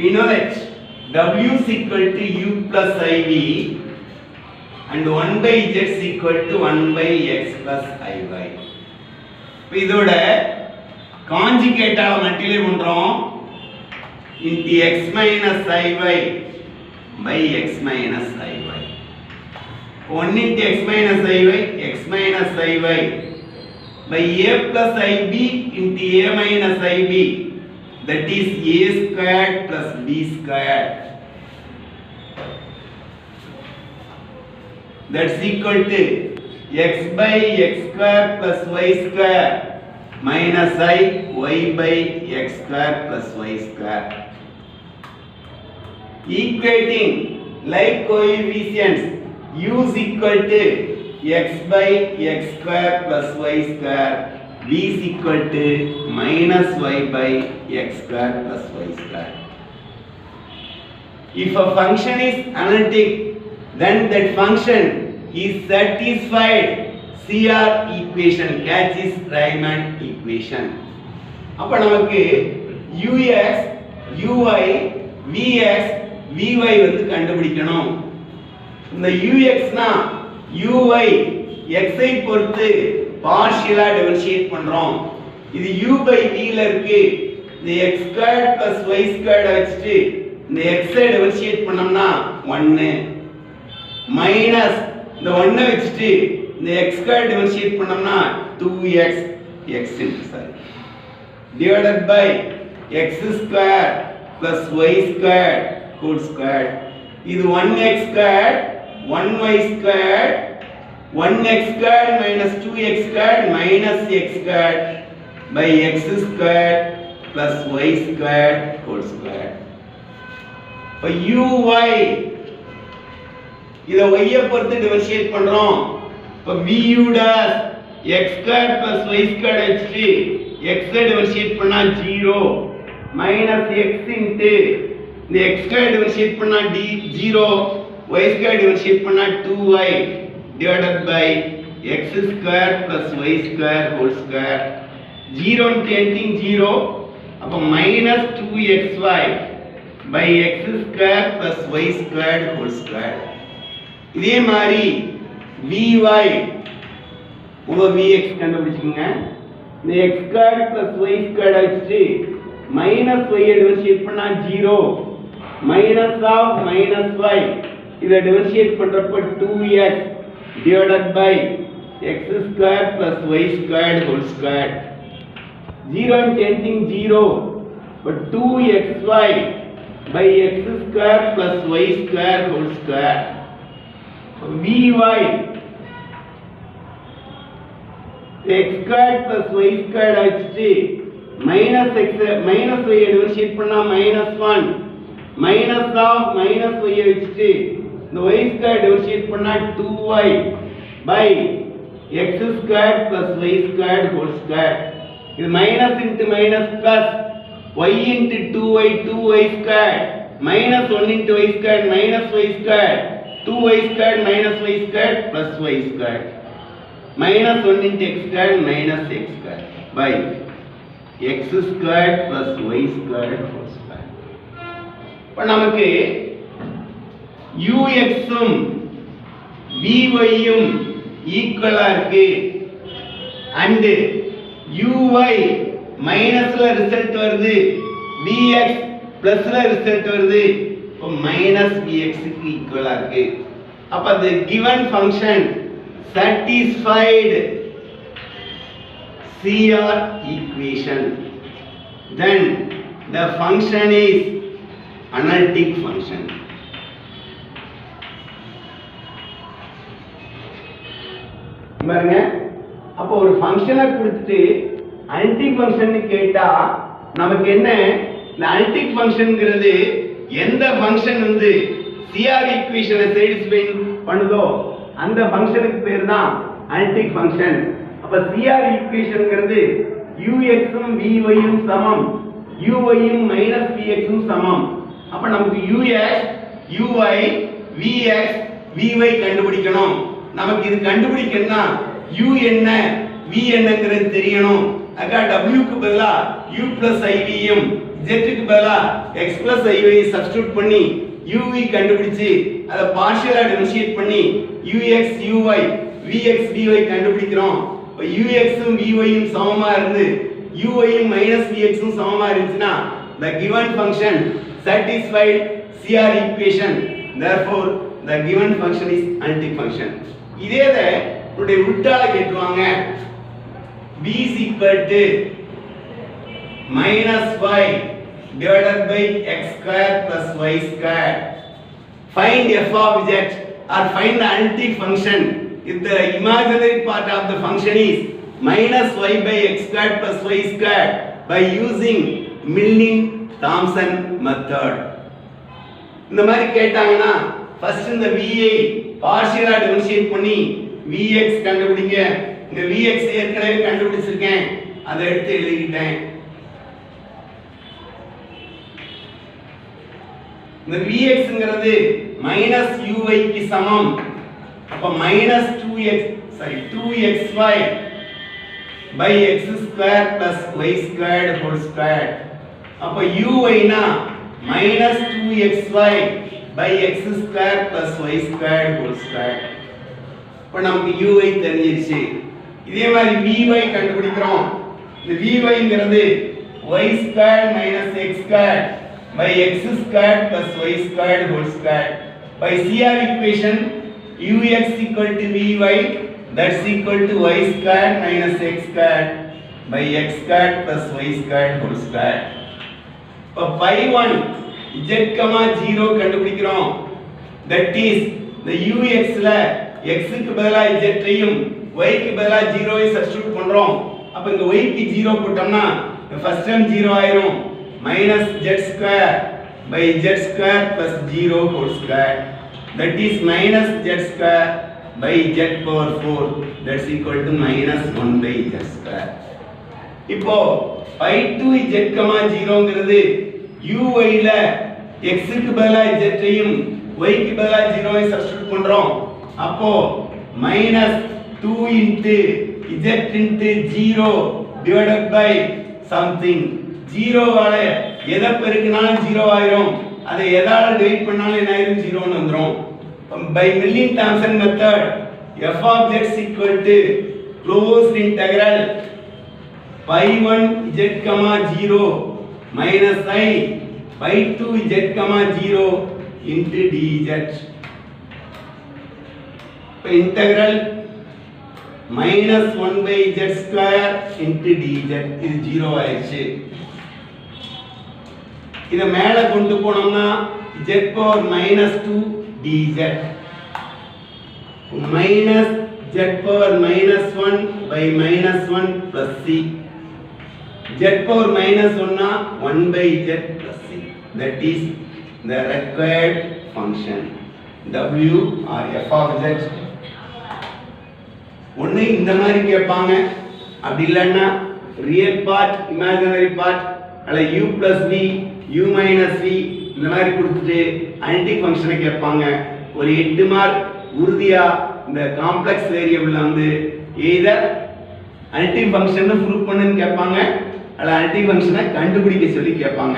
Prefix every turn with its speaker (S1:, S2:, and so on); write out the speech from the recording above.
S1: we know that w is equal to u plus iv and 1 by z is equal to 1 by x plus iy. இப்போ இதோட காஞ்சுகேட்டால multiply பண்றோம் into x minus iy by x minus iy. 1 into x minus iy by a plus ib into a minus ib, that is a squared plus b squared, that's equal to x by x square plus y square minus I y by x square plus y square. Equating like coefficients, u is equal to x by x square plus y square, v is equal to minus y by x square plus y square. If a function is analytic, then that function is satisfied CR equation, Cauchy-Riemann equation. அப்ப நமக்கு ux, uy, vx, vy வந்து கண்டுபிடிக்கணும். இந்த ux னா uy x ஐ பொறுத்து பார்ஷியலா differentiate பண்றோம். இது u by v ல இருக்கு. இந்த x squared plus y squared வச்சிட்டு இந்த x ஐ டிஃபரன்ஷியேட் பண்ணோம்னா 1 மைனஸ் இந்த 1 வச்சிட்டு இந்த x squared டிஃபரன்ஷியேட் பண்ணோம்னா 2x x divided by x squared plus y squared whole squared. இது 1x squared 1y squared 1x squared minus 2x squared minus x squared by x squared plus y squared whole squared. For uy இத y ஐ பொறுத்து differentiate பண்றோம். இப்ப vu dash x squared plus y squared வச்சிட்டு x ஐ differentiate பண்ணா 0 minus x into இந்த x squared differentiate பண்ணா 0 y squared differentiate பண்ணா 2y divided by x squared plus y squared whole square. 0 into anything 0, அப்ப minus 2xy by x squared plus y squared whole square. இதே மாதிரி vy உங்க vx கண்டுபிடிச்சுங்க. இந்த x squared plus y squared வச்சிட்டு minus y ஐ differentiate பண்ணா 0 minus of minus y இத differentiate பண்றப்ப 2x divided by x squared plus y squared whole squared. 0 into anything 0, but 2xy by x squared plus y squared whole square. vy x squared plus y squared வச்சிட்டு minus x minus y differentiate பண்ணா -1 minus of minus y வச்சிட்டு இந்த y squared differentiate பண்ணா 2y by x squared plus y squared whole square. இது minus into minus plus y into 2y 2y squared minus 1 into y squared minus y squared 2y squared minus y squared plus y squared minus 1 into x squared minus x squared by x squared plus y squared whole square. இப்ப நமக்கு ux உம் vy உம் ஈக்குவலா இருக்கு and uy மைனஸ்ல result வருது, vx பிளஸ்ல result வருது. இப்போ minus vx க்கு ஈக்குவலா இருக்கு. அப்ப the given function satisfied CR equation, then the function is analytic function. பாருங்க, அப்ப ஒரு ஃபங்க்ஷனை கொடுத்துட்டு அனலிட்டிக் ஃபங்க்ஷன் கேட்டா நமக்கு என்ன, இந்த அனலிட்டிக் ஃபங்க்ஷன்ங்கிறது எந்த ஃபங்க்ஷன் வந்து CR ஈக்குவேஷனை satisfy பண்ணுதோ அந்த ஃபங்க்ஷனுக்கு பேர் தான் அனலிட்டிக் ஃபங்க்ஷன். அப்ப CR ஈக்குவேஷன்ங்கிறது ux உம் vy உம் சமம், uy உம் vx உம் சமம். அப்ப நமக்கு ux uy vx vy கண்டுபிடிக்கணும். நமக்கு இது கண்டுபிடிக்கணும்னா u என்ன v என்னங்கிறது தெரியணும். அக்கா w க்கு பதிலா u plus iv யும் z க்கு பதிலா x plus iy சப்ஸ்டிட்யூட் பண்ணி uv கண்டுபிடிச்சு அத பார்ஷியலா டிஃபரன்ஷியேட் பண்ணி ux uy vx vy கண்டுபிடிக்கிறோம். இப்ப ux உம் vy உம் சமமா இருந்து uy உம் vx உம் சமமா இருந்துச்சுனா the given function satisfied CR equation, therefore the given function is analytic function. இதேத உடைய உல்டால கேட்வாங்க. b is equal to minus y divided by x square plus y square. Find f of z or find the analytic function if the imaginary part of the function is minus y by x square plus y square by using Milling-Thomson method. இந்த மாதிரி கேட்டாங்கன்னா first இந்த v ஐ பார்ஷியலா differentiate பண்ணி vx கண்டுபிடிங்க. இங்க vx ஏற்கனவே கண்டுபிடிச்சிருக்கேன், அதை எடுத்து எழுதிட்டேன். இந்த vxங்கிறது -uy க்கு சமம். அப்ப -2xy by x square plus y squared whole squared. அப்ப uy னா -2xy by x square plus y squared whole squared. இப்ப நமக்கு uy தெரிஞ்சிருச்சு. இதே மாதிரி vy கண்டுபிடிக்கிறோம். இந்த vy ங்கிறது y squared minus x squared by x squared plus y squared whole squared. By CR equation ux equal to vy, that's equal to y squared minus x squared by x squared plus y squared whole squared. இப்போ phi 1 z, 0 கண்டுபிடிக்கிறோம். that is the ux ல x க்கு பதிலா z ஐயும் y க்கு பதிலா 0 ஐ substitute பண்றோம். அப்ப இங்க y க்கு 0 போட்டோம்னா ஃபர்ஸ்ட் டைம் 0 ஆயிரும். minus z square by z square plus 0 whole square, that is minus z square by z power 4, that's equal to minus 1 by z square. இப்போ phi 2 z, 0ங்கிறது uy ல x க்கு பதிலா z ஐயும் y க்கு பதிலா 0 ஐ substitute பண்றோம். அப்போ minus 2 into z into 0 divided by something. 0 வால எதை பெருக்கினாலும் 0 ஆயிரும், அதை எதால டிவைட் பண்ணாலும் என்ன ஆயிரும், 0 ன்னு வந்துரும். by Milling-Thomson method f of z is equal to closed integral phi 1 z, 0 minus I phi 2 z, 0 into dz. integral minus 1 by z square into dz இது 0 ஆயிடுச்சு. இத மேல கொண்டு போனோம்னா z power minus 2 dz minus z power minus 1 by minus 1 plus c. z power minus 1 னா 1 by z plus c, that is the required function w or f of z. ஒண்ணு இந்த மாதிரி கேட்பாங்க, அப்படி இல்லைன்னா ரியல் பார்ட் இமேஜினரி பார்ட் அல்ல u plus v u minus v இந்த மாதிரி கொடுத்துட்டு அனலிட்டிக் ஃபங்க்ஷனை கேட்பாங்க. ஒரு 8 மார்க் உறுதியா இந்த காம்ப்ளெக்ஸ் வேரியபிள்ல வந்து எய்தர் அனலிட்டிக் ஃபங்க்ஷனை ப்ரூவ் பண்ணுன்னு கேட்பாங்க அல்ல அனலிட்டிக் ஃபங்க்ஷனை கண்டுபிடிக்க சொல்லி கேட்பாங்க.